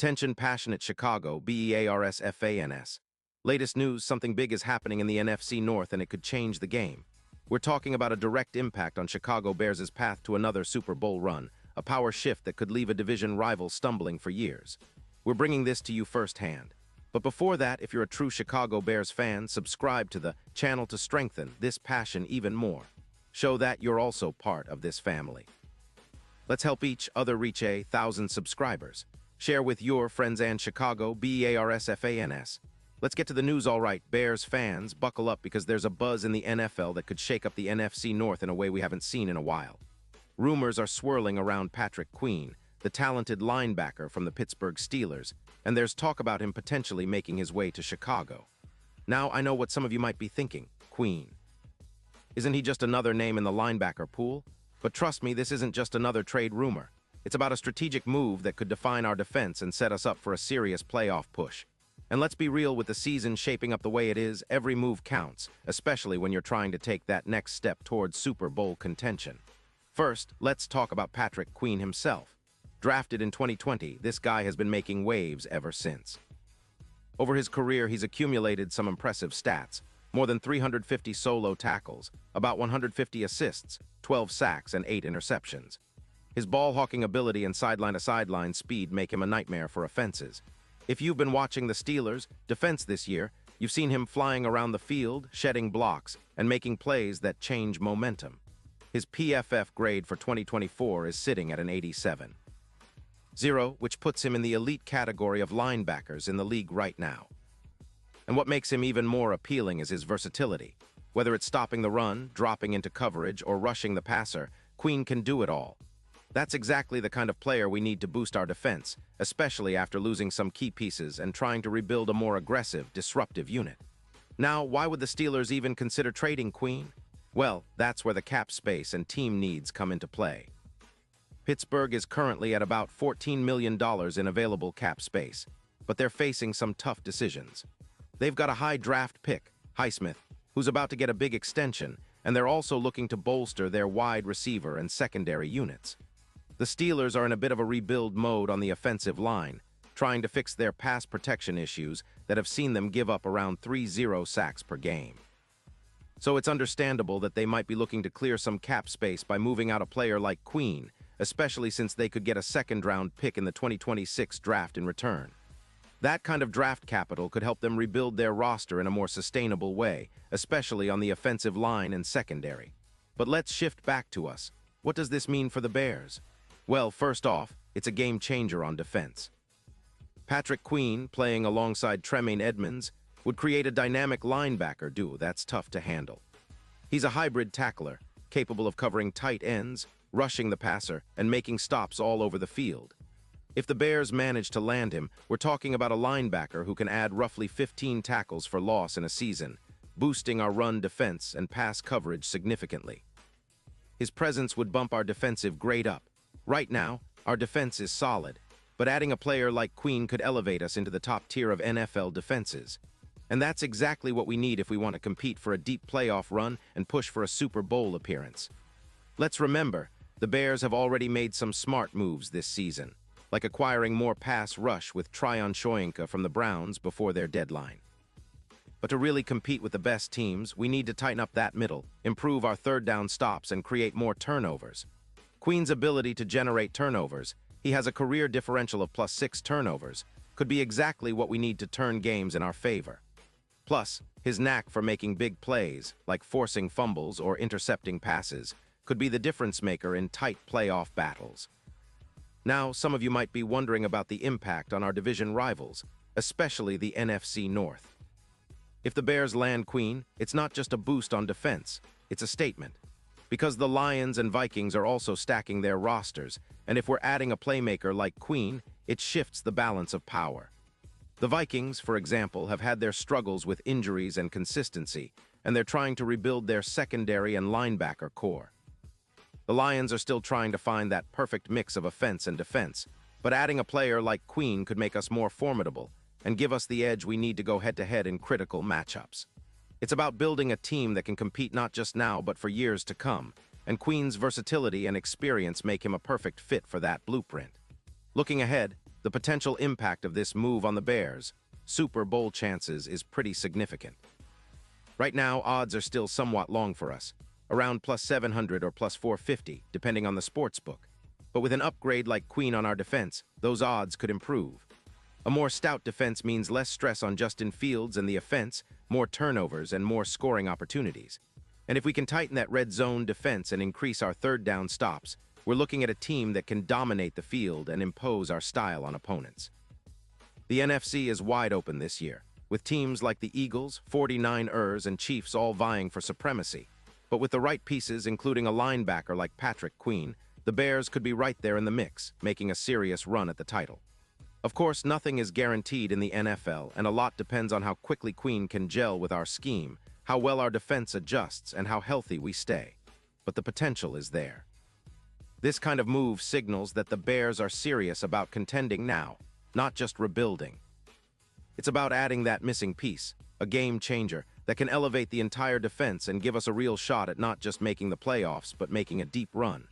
Attention passionate Chicago, Bears fans. Latest news, something big is happening in the NFC North and it could change the game. We're talking about a direct impact on Chicago Bears' path to another Super Bowl run, a power shift that could leave a division rival stumbling for years. We're bringing this to you firsthand. But before that, if you're a true Chicago Bears fan, subscribe to the channel to strengthen this passion even more. Show that you're also part of this family. Let's help each other reach 1,000 subscribers. Share with your friends and Chicago Bears fans. Let's get to the news. All right, Bears fans, buckle up because there's a buzz in the NFL that could shake up the NFC North in a way we haven't seen in a while. Rumors are swirling around Patrick Queen, the talented linebacker from the Pittsburgh Steelers, and there's talk about him potentially making his way to Chicago. Now, I know what some of you might be thinking. Queen. Isn't he just another name in the linebacker pool? But trust me, this isn't just another trade rumor. It's about a strategic move that could define our defense and set us up for a serious playoff push. And let's be real, with the season shaping up the way it is, every move counts, especially when you're trying to take that next step towards Super Bowl contention. First, let's talk about Patrick Queen himself. Drafted in 2020, this guy has been making waves ever since. Over his career, he's accumulated some impressive stats. More than 350 solo tackles, about 150 assists, 12 sacks, and 8 interceptions. His ball-hawking ability and sideline-to-sideline speed make him a nightmare for offenses. If you've been watching the Steelers' defense this year, you've seen him flying around the field, shedding blocks, and making plays that change momentum. His PFF grade for 2024 is sitting at an 87.0, which puts him in the elite category of linebackers in the league right now. And what makes him even more appealing is his versatility. Whether it's stopping the run, dropping into coverage, or rushing the passer, Queen can do it all. That's exactly the kind of player we need to boost our defense, especially after losing some key pieces and trying to rebuild a more aggressive, disruptive unit. Now, why would the Steelers even consider trading Queen? Well, that's where the cap space and team needs come into play. Pittsburgh is currently at about $14 million in available cap space, but they're facing some tough decisions. They've got a high draft pick, Highsmith, who's about to get a big extension, and they're also looking to bolster their wide receiver and secondary units. The Steelers are in a bit of a rebuild mode on the offensive line, trying to fix their pass protection issues that have seen them give up around 3-0 sacks per game. So it's understandable that they might be looking to clear some cap space by moving out a player like Queen, especially since they could get a second-round pick in the 2026 draft in return. That kind of draft capital could help them rebuild their roster in a more sustainable way, especially on the offensive line and secondary. But let's shift back to us. What does this mean for the Bears? Well, first off, it's a game changer on defense. Patrick Queen, playing alongside Tremaine Edmonds, would create a dynamic linebacker duo that's tough to handle. He's a hybrid tackler, capable of covering tight ends, rushing the passer, and making stops all over the field. If the Bears manage to land him, we're talking about a linebacker who can add roughly 15 tackles for loss in a season, boosting our run defense and pass coverage significantly. His presence would bump our defensive grade up. Right now, our defense is solid, but adding a player like Queen could elevate us into the top tier of NFL defenses. And that's exactly what we need if we want to compete for a deep playoff run and push for a Super Bowl appearance. Let's remember, the Bears have already made some smart moves this season, like acquiring more pass rush with Tryon Shoyinka from the Browns before their deadline. But to really compete with the best teams, we need to tighten up that middle, improve our third down stops, and create more turnovers. Queen's ability to generate turnovers, he has a career differential of +6 turnovers, could be exactly what we need to turn games in our favor. Plus, his knack for making big plays, like forcing fumbles or intercepting passes, could be the difference maker in tight playoff battles. Now, some of you might be wondering about the impact on our division rivals, especially the NFC North. If the Bears land Queen, it's not just a boost on defense, it's a statement. Because the Lions and Vikings are also stacking their rosters, and if we're adding a playmaker like Queen, it shifts the balance of power. The Vikings, for example, have had their struggles with injuries and consistency, and they're trying to rebuild their secondary and linebacker core. The Lions are still trying to find that perfect mix of offense and defense, but adding a player like Queen could make us more formidable and give us the edge we need to go head-to-head in critical matchups. It's about building a team that can compete not just now but for years to come, and Queen's versatility and experience make him a perfect fit for that blueprint. Looking ahead, The potential impact of this move on the Bears' Super Bowl chances is pretty significant. Right now, odds are still somewhat long for us, around plus 700 or plus 450, depending on the sports book. But with an upgrade like Queen on our defense, those odds could improve. A more stout defense means less stress on Justin Fields and the offense, more turnovers, and more scoring opportunities. And if we can tighten that red zone defense and increase our third down stops, we're looking at a team that can dominate the field and impose our style on opponents. The NFC is wide open this year, with teams like the Eagles, 49ers, and Chiefs all vying for supremacy. But with the right pieces, including a linebacker like Patrick Queen, the Bears could be right there in the mix, making a serious run at the title. Of course, nothing is guaranteed in the NFL, and a lot depends on how quickly Queen can gel with our scheme, how well our defense adjusts, and how healthy we stay. But the potential is there. This kind of move signals that the Bears are serious about contending now, not just rebuilding. It's about adding that missing piece, a game changer, that can elevate the entire defense and give us a real shot at not just making the playoffs, but making a deep run.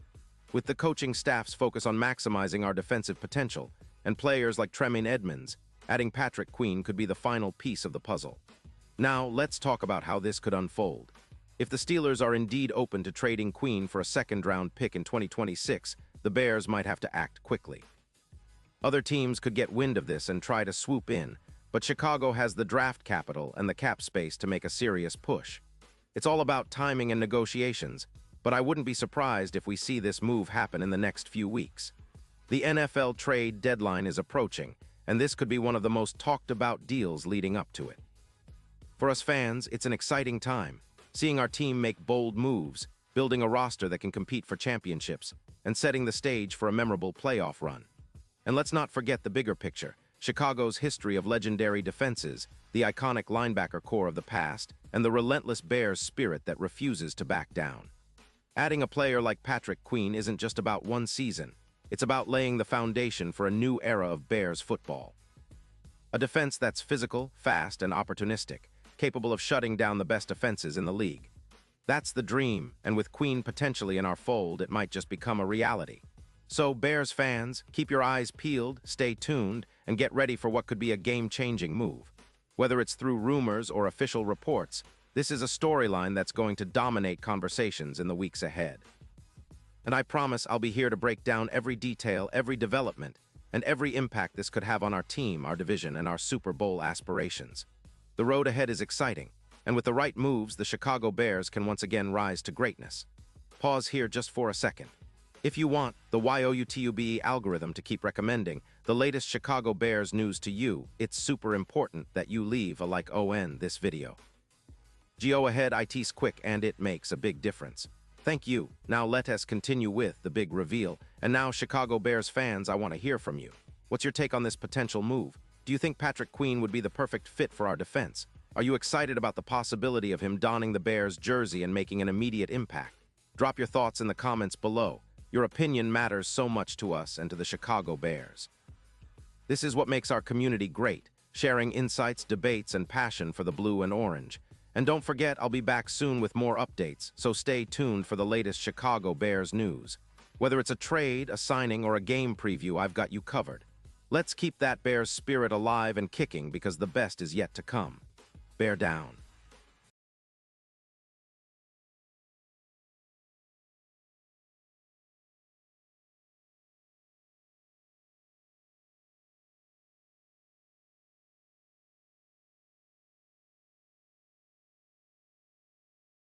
With the coaching staff's focus on maximizing our defensive potential, and players like Tremaine Edmonds, adding Patrick Queen could be the final piece of the puzzle. Now, let's talk about how this could unfold. If the Steelers are indeed open to trading Queen for a second-round pick in 2026, the Bears might have to act quickly. Other teams could get wind of this and try to swoop in, but Chicago has the draft capital and the cap space to make a serious push. It's all about timing and negotiations, but I wouldn't be surprised if we see this move happen in the next few weeks. The NFL trade deadline is approaching, and this could be one of the most talked-about deals leading up to it. For us fans, it's an exciting time, seeing our team make bold moves, building a roster that can compete for championships, and setting the stage for a memorable playoff run. And let's not forget the bigger picture, Chicago's history of legendary defenses, the iconic linebacker core of the past, and the relentless Bears spirit that refuses to back down. Adding a player like Patrick Queen isn't just about one season. It's about laying the foundation for a new era of Bears football. A defense that's physical, fast, and opportunistic, capable of shutting down the best offenses in the league. That's the dream, and with Queen potentially in our fold, it might just become a reality. So, Bears fans, keep your eyes peeled, stay tuned, and get ready for what could be a game-changing move. Whether it's through rumors or official reports, this is a storyline that's going to dominate conversations in the weeks ahead. And I promise I'll be here to break down every detail, every development, and every impact this could have on our team, our division, and our Super Bowl aspirations. The road ahead is exciting, and with the right moves, the Chicago Bears can once again rise to greatness. Pause here just for a second. If you want the YouTube algorithm to keep recommending the latest Chicago Bears news to you, it's super important that you leave a like on this video. Go ahead, it's quick and it makes a big difference. Thank you. Now let us continue with the big reveal. And now, Chicago Bears fans, I want to hear from you. What's your take on this potential move? Do you think Patrick Queen would be the perfect fit for our defense? Are you excited about the possibility of him donning the Bears jersey and making an immediate impact? Drop your thoughts in the comments below. Your opinion matters so much to us and to the Chicago Bears. This is what makes our community great, sharing insights, debates, and passion for the blue and orange. And don't forget, I'll be back soon with more updates, so stay tuned for the latest Chicago Bears news. Whether it's a trade, a signing, or a game preview, I've got you covered. Let's keep that Bears spirit alive and kicking because the best is yet to come. Bear down.